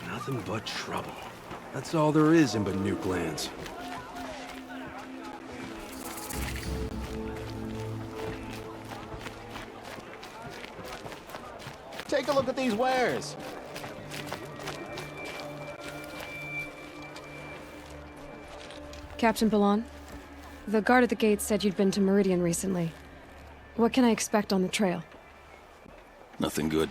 Nothing but trouble. That's all there is in Nuke lands. Take a look at these wares. Captain Balan, the guard at the gate said you'd been to Meridian recently. What can I expect on the trail? Nothing good.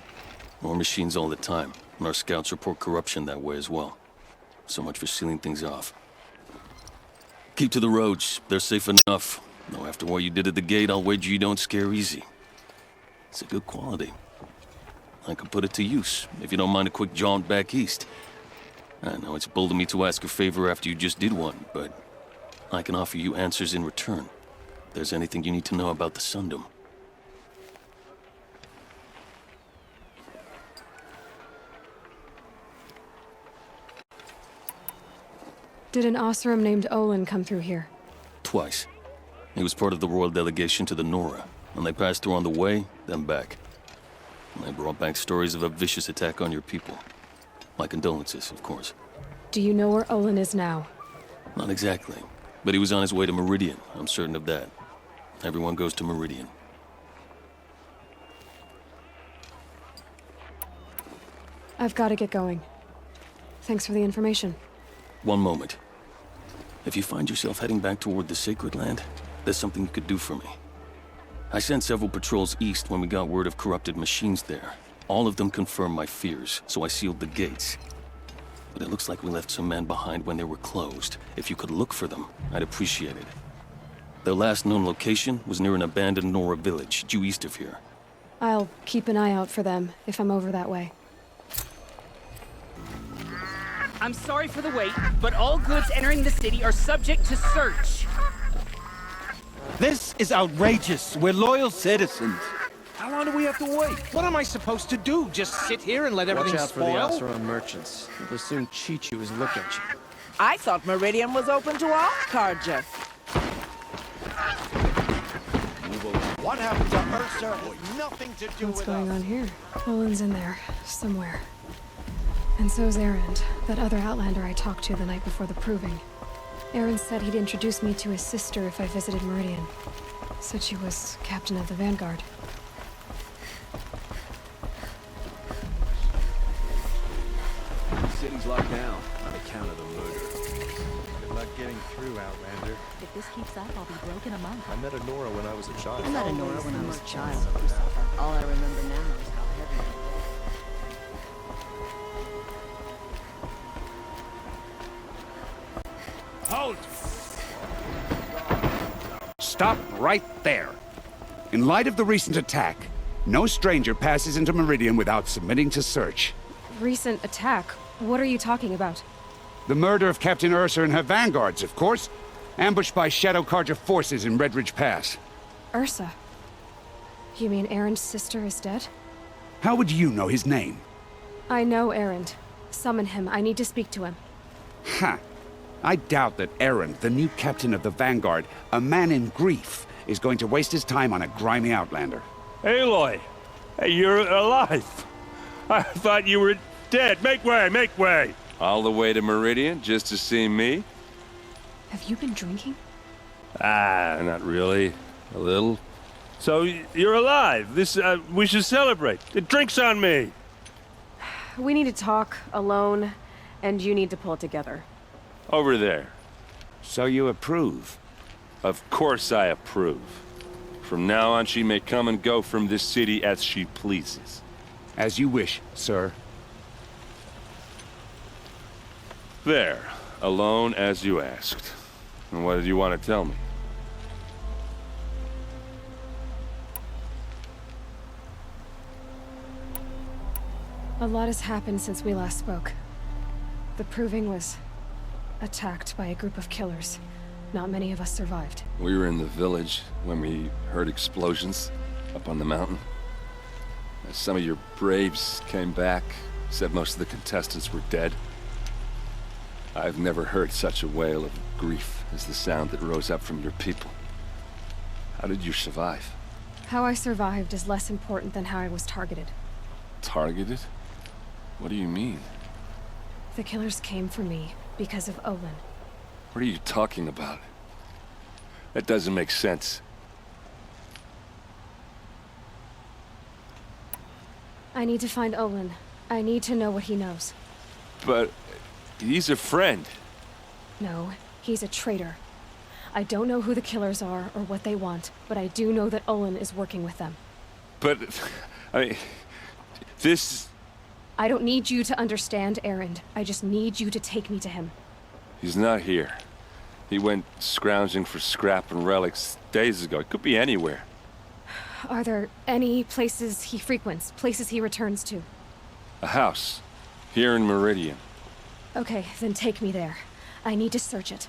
More machines all the time, and our scouts report corruption that way as well. So much for sealing things off. Keep to the roads. They're safe enough. Though after what you did at the gate, I'll wager you don't scare easy. It's a good quality. I could put it to use, if you don't mind a quick jaunt back east. I know it's bold of me to ask a favor after you just did one, but I can offer you answers in return. If there's anything you need to know about the Sundom. Did an Oseram named Olin come through here? Twice. He was part of the royal delegation to the Nora, and they passed through on the way, then back. And they brought back stories of a vicious attack on your people. My condolences, of course. Do you know where Olin is now? Not exactly, but he was on his way to Meridian, I'm certain of that. Everyone goes to Meridian. I've got to get going. Thanks for the information. One moment. If you find yourself heading back toward the Sacred Land, there's something you could do for me. I sent several patrols east when we got word of corrupted machines there. All of them confirmed my fears, so I sealed the gates. But it looks like we left some men behind when they were closed. If you could look for them, I'd appreciate it. Their last known location was near an abandoned Nora village, due east of here. I'll keep an eye out for them if I'm over that way. I'm sorry for the wait, but all goods entering the city are subject to search. This is outrageous. We're loyal citizens. How long do we have to wait? What am I supposed to do? Just sit here and let everything Watch out spoil? for the Oseram merchants. They'll soon cheat you as look at you. I thought Meridian was open to all, Carja. What happened to Ursa has nothing to do What's with going us. on here? Olin's in there, somewhere. And so's Erend, that other Outlander I talked to the night before the proving. Erend said he'd introduce me to his sister if I visited Meridian. Said she was captain of the Vanguard. The city's locked down on account of the murder. Good luck getting through, Outlander. If this keeps up, I'll be broken a month. I met a Nora when I was a child. I met a Nora when I was a child. All I remember now is how heavy it was. Halt! Stop right there. In light of the recent attack, no stranger passes into Meridian without submitting to search. Recent attack? What are you talking about? The murder of Captain Ursa and her vanguards, of course. Ambushed by Shadow Carja forces in Redridge Pass. Ursa? You mean Erend's sister is dead? How would you know his name? I know Erend. Summon him. I need to speak to him. Ha! I doubt that Erend, the new captain of the Vanguard, a man in grief, is going to waste his time on a grimy outlander. Aloy! Hey, you're alive! I thought you were dead. Make way, make way! All the way to Meridian just to see me? Have you been drinking? Ah, not really. A little. So, you're alive. We should celebrate. The drink's on me! We need to talk, alone, and you need to pull it together. Over there. So you approve? Of course I approve. From now on, she may come and go from this city as she pleases. As you wish, sir. There. Alone as you asked. And what did you want to tell me? A lot has happened since we last spoke. The Proving was attacked by a group of killers. Not many of us survived. We were in the village when we heard explosions up on the mountain. Some of your braves came back, said most of the contestants were dead. I've never heard such a wail of grief as the sound that rose up from your people. How did you survive? How I survived is less important than how I was targeted. Targeted? What do you mean? The killers came for me because of Olin. What are you talking about? That doesn't make sense. I need to find Olin. I need to know what he knows. But he's a friend. No, he's a traitor. I don't know who the killers are or what they want, but I do know that Olin is working with them. But, I mean, this... I don't need you to understand, Erend. I just need you to take me to him. He's not here. He went scrounging for scrap and relics days ago. It could be anywhere. Are there any places he frequents, places he returns to? A house. Here in Meridian. Okay, then take me there. I need to search it.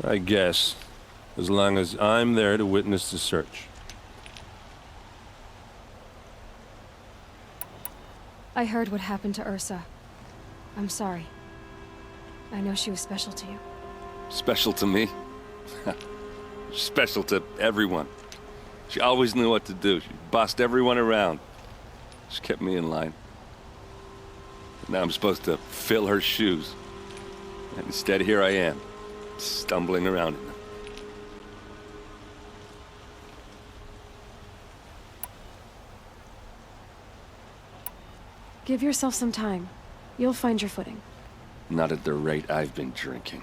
I guess. As long as I'm there to witness the search. I heard what happened to Ursa. I'm sorry. I know she was special to you. Special to me? Special to everyone. She always knew what to do. She bossed everyone around. She kept me in line. Now I'm supposed to fill her shoes. And instead, here I am, stumbling around in them. Give yourself some time. You'll find your footing. Not at the rate I've been drinking.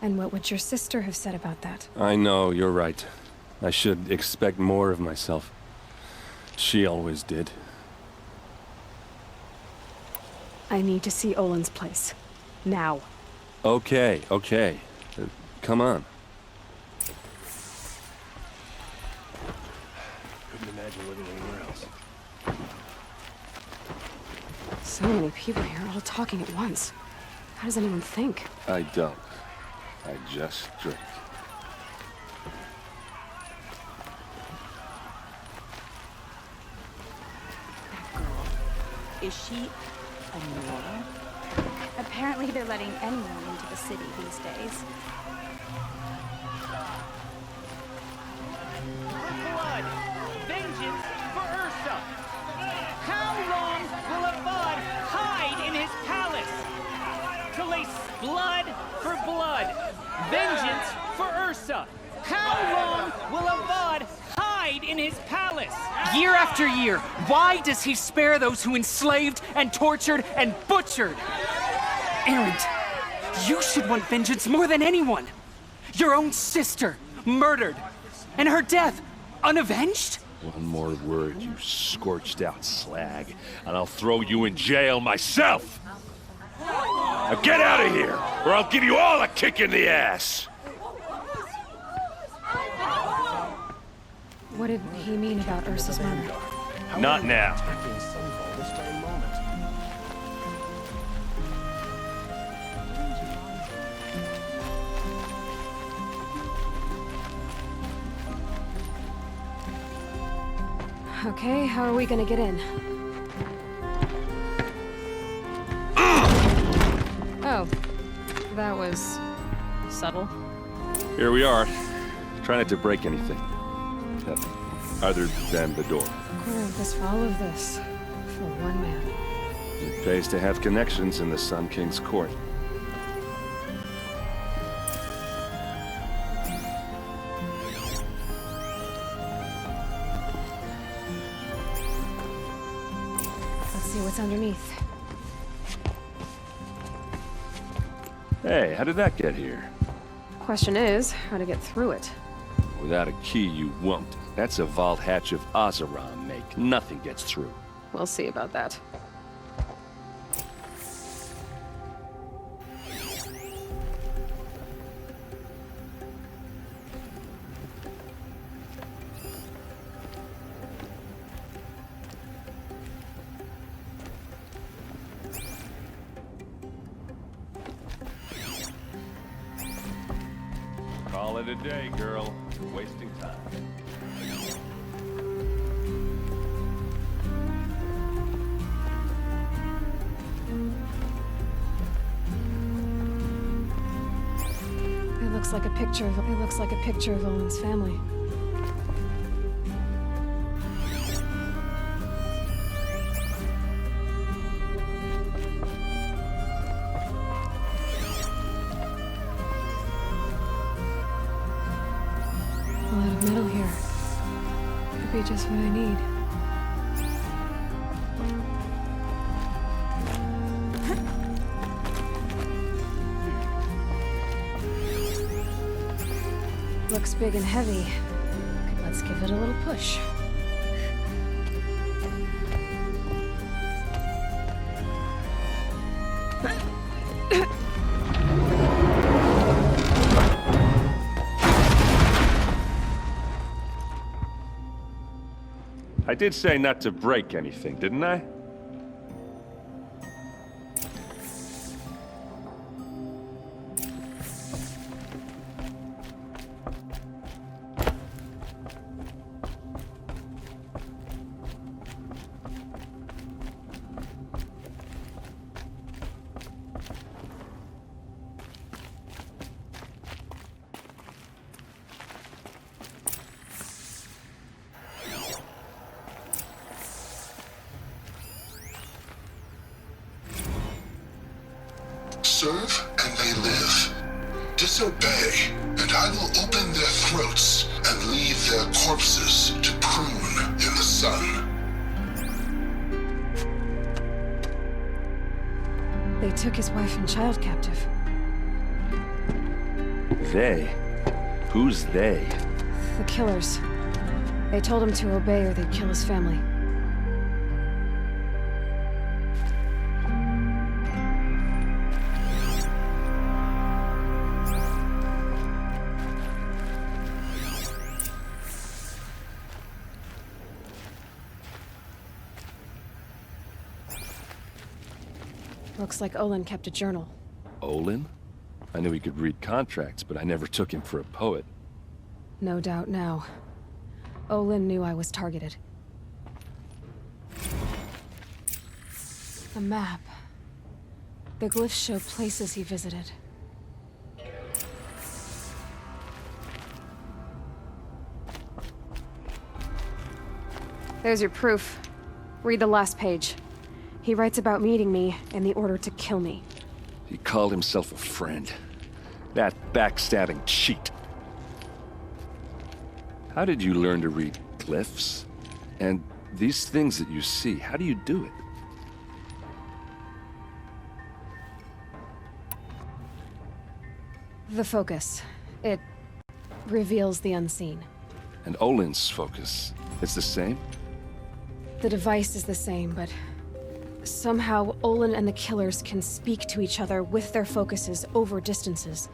And what would your sister have said about that? I know, you're right. I should expect more of myself. She always did. I need to see Olin's place. Now. Okay. Come on. Couldn't imagine living anywhere else. So many people here, all talking at once. How does anyone think? I don't. I just drink. That girl, is she a normal? Apparently they're letting anyone into the city these days. Blood! Vengeance for Ursa! How long will Avad hide in his palace? To lace blood for blood. Vengeance for Ursa. How long will Avad hide in his palace? Year after year, why does he spare those who enslaved and tortured and butchered? Erend, you should want vengeance more than anyone. Your own sister, murdered, and her death, unavenged? One more word, you scorched-out slag, and I'll throw you in jail myself! Now get out of here, or I'll give you all a kick in the ass! What did he mean about Ursa's murder? Not now. Okay, how are we gonna get in? Oh, that was subtle. Here we are. Try not to break anything. Other than the door. All of this for one man. It pays to have connections in the Sun King's court. Let's see what's underneath. Hey, how did that get here? Question is, how to get through it. Without a key, you won't. That's a vault hatch of Oseram make. Nothing gets through. We'll see about that. Call it a day, girl. You're wasting time. It looks like a picture of Olin's family. be just what I need. Looks big and heavy. Let's give it a little push. I did say not to break anything, didn't I? Serve and they live. Disobey, and I will open their throats and leave their corpses to prune in the sun. They took his wife and child captive. They? Who's they? The killers. They told him to obey or they'd kill his family. Looks like Olin kept a journal. Olin? I knew he could read contracts, but I never took him for a poet. No doubt now. Olin knew I was targeted. The map. The glyphs show places he visited. There's your proof. Read the last page. He writes about meeting me and the order to kill me. He called himself a friend. That backstabbing cheat. How did you learn to read glyphs? And these things that you see, how do you do it? The focus. It reveals the unseen. And Olin's focus, it's the same? The device is the same, but somehow Olin and the killers can speak to each other with their focuses over distances,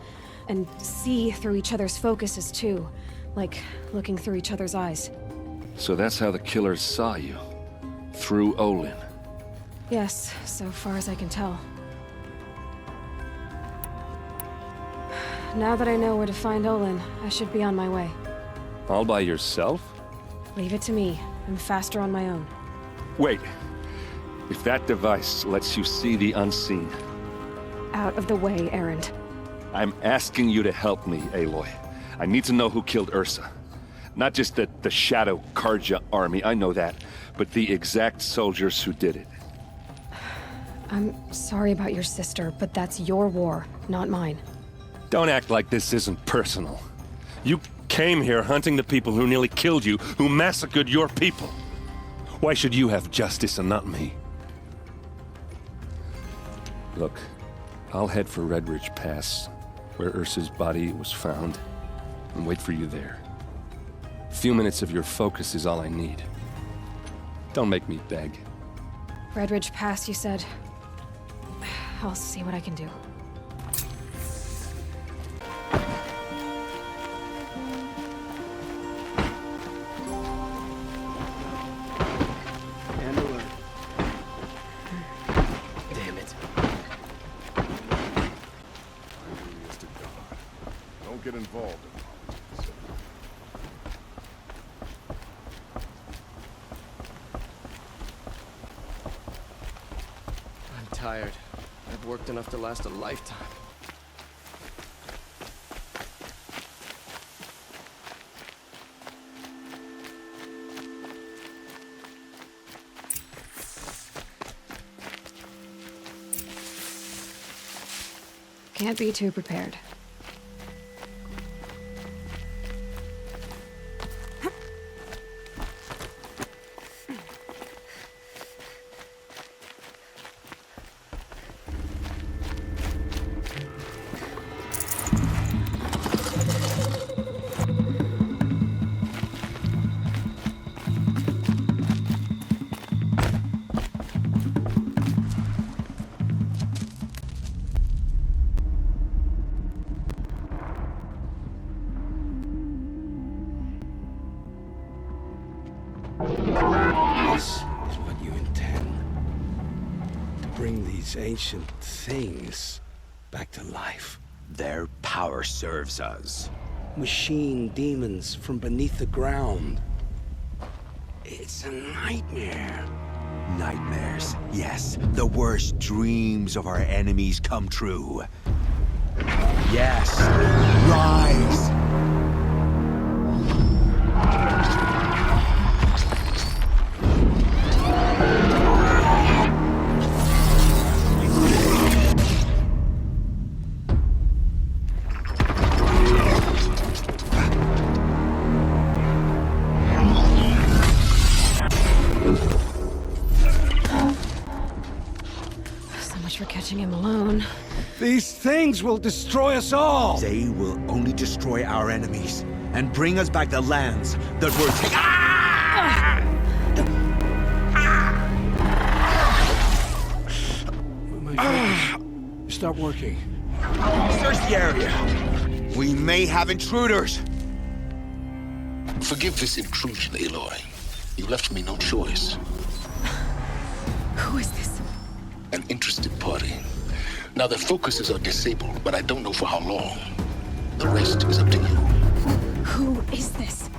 and see through each other's focuses too, like looking through each other's eyes. So that's how the killers saw you? Through Olin? Yes, so far as I can tell. Now that I know where to find Olin, I should be on my way. All by yourself? Leave it to me. I'm faster on my own. Wait. If that device lets you see the unseen... Out of the way, Erend. I'm asking you to help me, Aloy. I need to know who killed Ursa. Not just the Shadow Karja army, I know that, but the exact soldiers who did it. I'm sorry about your sister, but that's your war, not mine. Don't act like this isn't personal. You came here hunting the people who nearly killed you, who massacred your people. Why should you have justice and not me? Look, I'll head for Red Ridge Pass, where Ursa's body was found, and wait for you there. A few minutes of your focus is all I need. Don't make me beg. Red Ridge Pass, you said? I'll see what I can do. Get involved in politics. I'm tired. I've worked enough to last a lifetime. Can't be too prepared. these ancient things back to life. Their power serves us. Machine demons from beneath the ground. It's a nightmare. Nightmares, yes. The worst dreams of our enemies come true. Yes, rise! For catching him alone. These things will destroy us all! They will only destroy our enemies and bring us back the lands that were taken. Stop working. Search the area. We may have intruders. Forgive this intrusion, Aloy. You left me no choice. Who is this? An interested party. Now their focuses are disabled, but I don't know for how long. The rest is up to you. Who is this?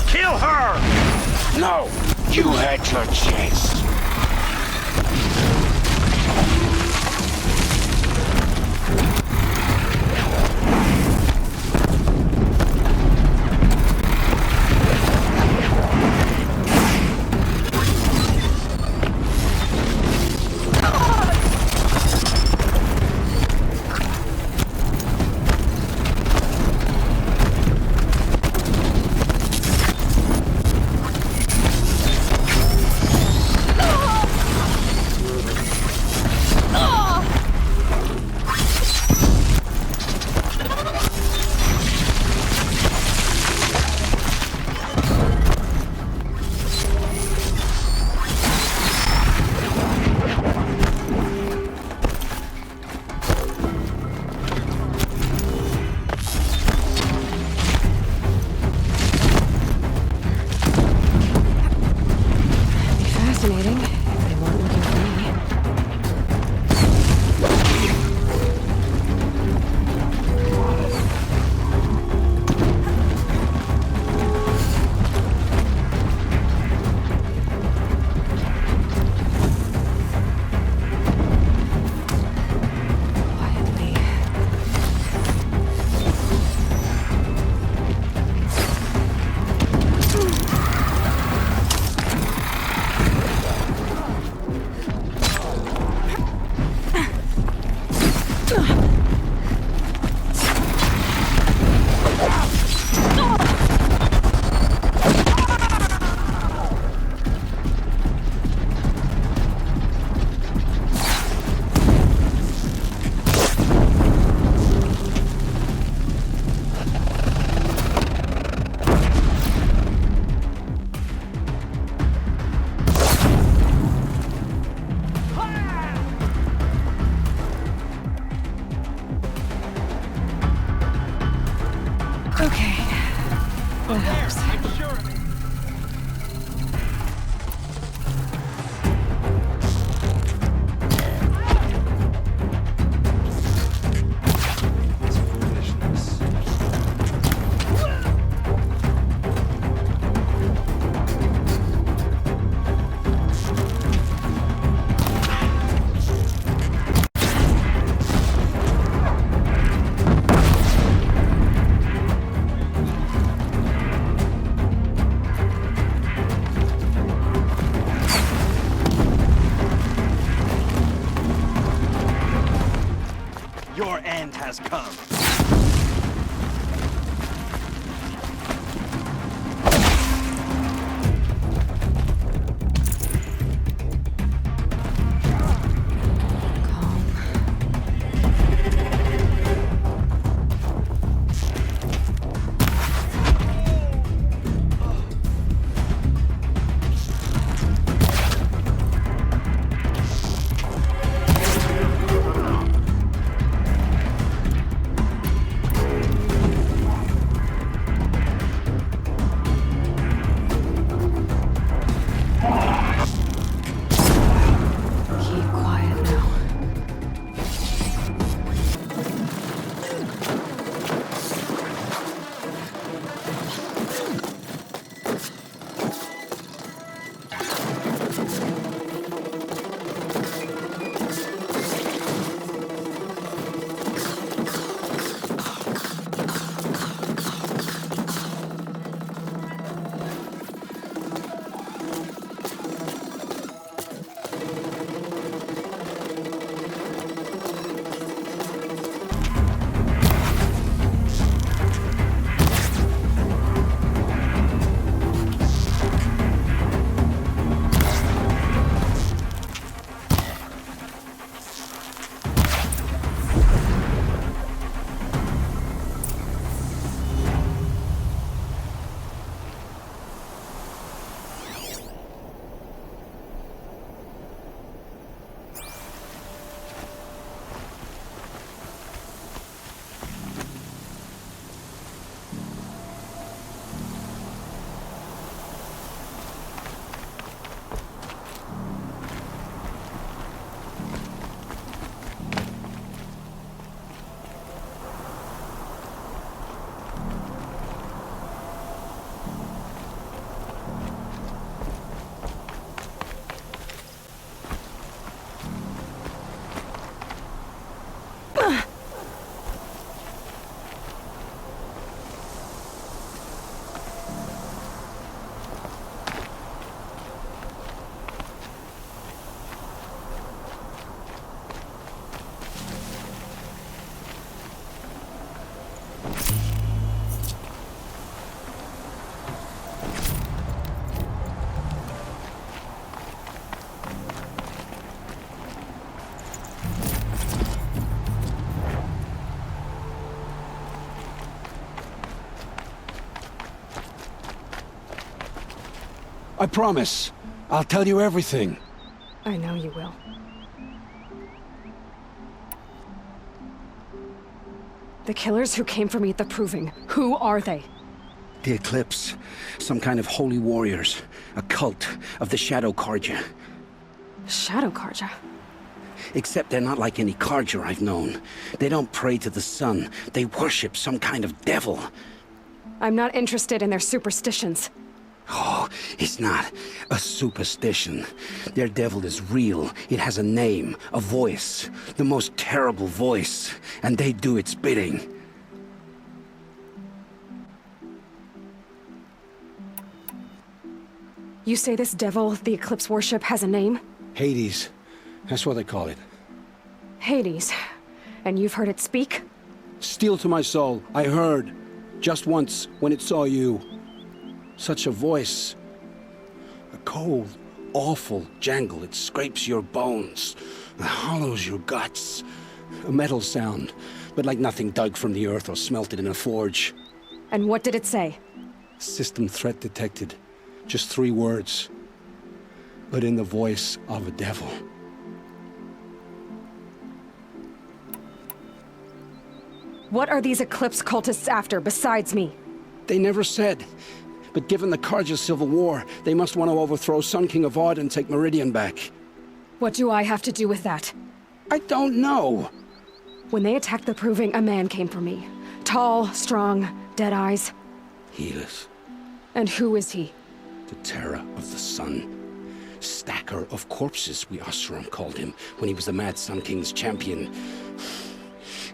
Kill her! No, you had your chance. end has come. I promise. I'll tell you everything. I know you will. The killers who came for me at the Proving, who are they? The Eclipse. Some kind of holy warriors. A cult of the Shadow Carja. Shadow Carja? Except they're not like any Carja I've known. They don't pray to the sun. They worship some kind of devil. I'm not interested in their superstitions. Oh, it's not a superstition. Their devil is real. It has a name, a voice. The most terrible voice. And they do its bidding. You say this devil the Eclipse worship has a name? Hades. That's what they call it. Hades. And you've heard it speak? Steel to my soul. I heard. Just once, when it saw you. Such a voice. A cold, awful jangle. It scrapes your bones. It hollows your guts. A metal sound, but like nothing dug from the earth or smelted in a forge. And what did it say? System threat detected. Just 3 words. But in the voice of a devil. What are these Eclipse cultists after, besides me? They never said. But given the Carja civil war, they must want to overthrow Sun King of Odd and take Meridian back. What do I have to do with that? I don't know. When they attacked the Proving, a man came for me. Tall, strong, dead eyes. Helis. And who is he? The terror of the sun. Stacker of corpses, we Osram called him, when he was the Mad Sun King's champion.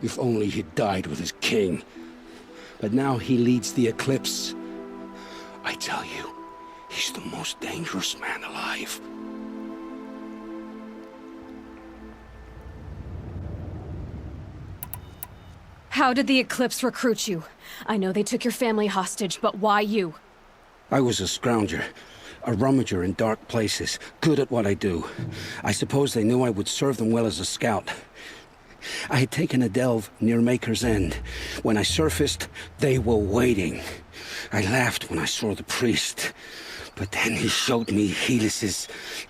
If only he'd died with his king. But now he leads the Eclipse. I tell you, he's the most dangerous man alive. How did the Eclipse recruit you? I know they took your family hostage, but why you? I was a scrounger. A rummager in dark places, good at what I do. I suppose they knew I would serve them well as a scout. I had taken a delve near Maker's End. When I surfaced, they were waiting. I laughed when I saw the priest, but then he showed me Helis's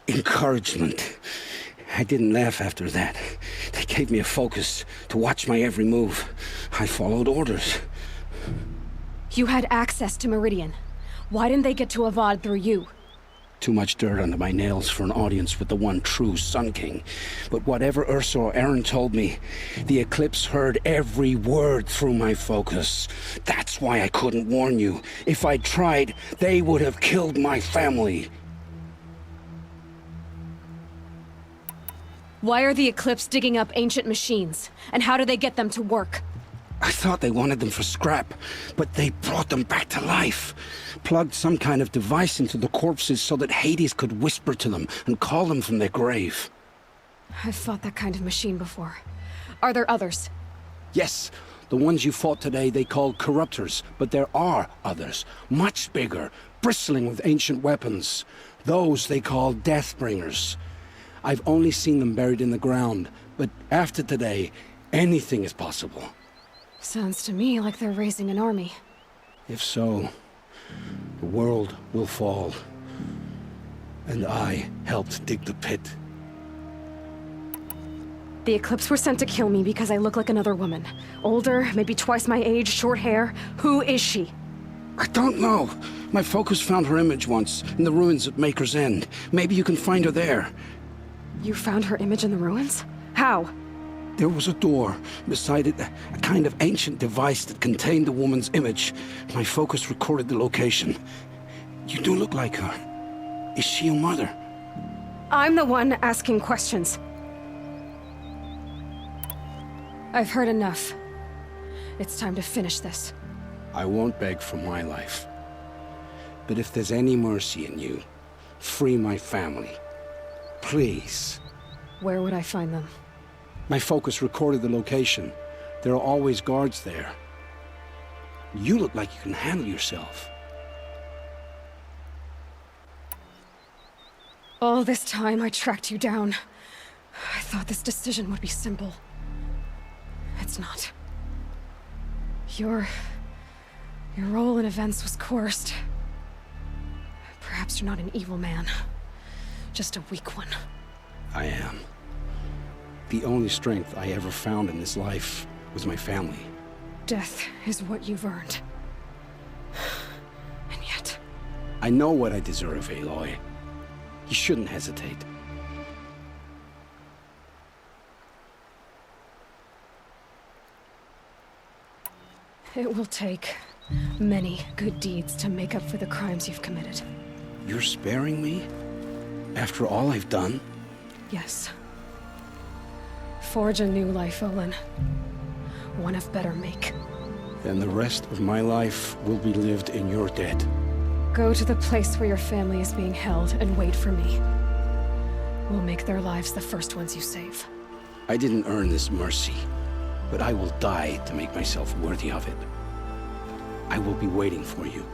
encouragement. I didn't laugh after that. They gave me a focus to watch my every move. I followed orders. You had access to Meridian. Why didn't they get to Avad through you? Too much dirt under my nails for an audience with the one true Sun King. But whatever Ursa or Aaron told me, the Eclipse heard every word through my focus. That's why I couldn't warn you. If I'd tried, they would have killed my family. Why are the Eclipse digging up ancient machines? And how do they get them to work? I thought they wanted them for scrap, but they brought them back to life. Plugged some kind of device into the corpses so that Hades could whisper to them and call them from their grave. I've fought that kind of machine before. Are there others? Yes, the ones you fought today they called corruptors, but there are others, much bigger, bristling with ancient weapons. Those they call Deathbringers. I've only seen them buried in the ground, but after today, anything is possible. Sounds to me like they're raising an army. If so, the world will fall. And I helped dig the pit. The Eclipse were sent to kill me because I look like another woman. Older, maybe twice my age, short hair. Who is she? I don't know. My focus found her image once, in the ruins at Maker's End. Maybe you can find her there. You found her image in the ruins? How? There was a door. Beside it, a kind of ancient device that contained the woman's image. My focus recorded the location. You do look like her. Is she your mother? I'm the one asking questions. I've heard enough. It's time to finish this. I won't beg for my life. But if there's any mercy in you, free my family. Please. Where would I find them? My focus recorded the location. There are always guards there. You look like you can handle yourself. All this time I tracked you down. I thought this decision would be simple. It's not. Your role in events was coerced. Perhaps you're not an evil man. Just a weak one. I am. The only strength I ever found in this life was my family. Death is what you've earned. And yet... I know what I deserve, Aloy. You shouldn't hesitate. It will take many good deeds to make up for the crimes you've committed. You're sparing me? After all I've done? Yes. Forge a new life, Olin. One of better make. Then the rest of my life will be lived in your debt. Go to the place where your family is being held and wait for me. We'll make their lives the first ones you save. I didn't earn this mercy, but I will die to make myself worthy of it. I will be waiting for you.